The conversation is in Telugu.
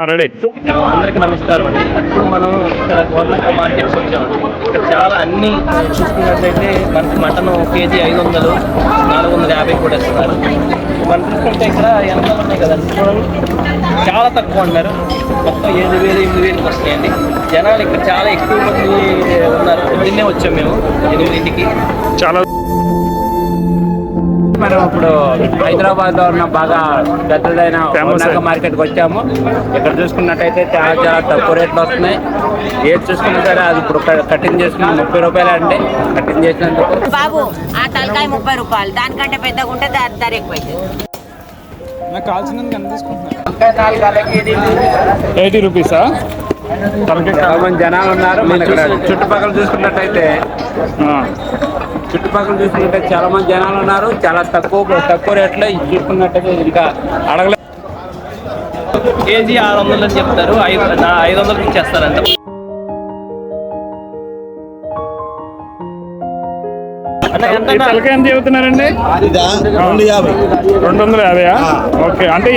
రెడీ. అందరికి నమస్కారం అండి. ఇప్పుడు మనం ఇక్కడ గవర్నమెంట్ మార్కెట్కి వచ్చామండి. ఇక్కడ చాలా అన్ని చూసుకున్నట్లయితే మనకి మటన్ కేజీ 500, 450 కూడా ఇస్తున్నారు. మనం చూసుకుంటే ఇక్కడ ఎంతలు ఉన్నాయి కదండి, చూడండి చాలా తక్కువ ఉన్నారు. మొత్తం 7,000, 8,000 వస్తున్నాయండి. జనాలు ఇక్కడ చాలా ఎక్కువ మంది ఉన్నారు. నిన్నే వచ్చాం మేము 8ంటికి. చాలా మనం ఇప్పుడు హైదరాబాద్ లో ఉన్న బాగా పెద్దదైన మార్కెట్కి వచ్చాము. ఇక్కడ చూసుకున్నట్టయితే చాలా చాలా తక్కువ రేట్లు వస్తున్నాయి. ఏది చూసుకున్నా సరే అది ఇప్పుడు కటింగ్ చేసుకున్న 30 రూపాయలు అండి. కటింగ్ చేసినందుకు బాబు ఆ తలకాయ 30 రూపాయలు, దానికంటే పెద్దగా ఉంటే ధర ఎక్కువ అవుతుంది. నాకు కావాల్సినందుకు ఎంత తీసుకుంటున్నాను? 80 రూపీసా? చాలా మంది జనాలు ఉన్నారు. మన ఇక్కడ చుట్టుపక్కల చూసుకున్నట్టయితే చాలా మంది జనాలు ఉన్నారు. చాలా తక్కువ రేట్లో చూసుకున్నట్టయితే ఇంకా అడగలేదు. కేజీ 600 అని చెప్తారు, 500 ఇచ్చేస్తారంట. తలకాయ ఎంత చెబుతున్నారండి? 250. ఓకే, అంటే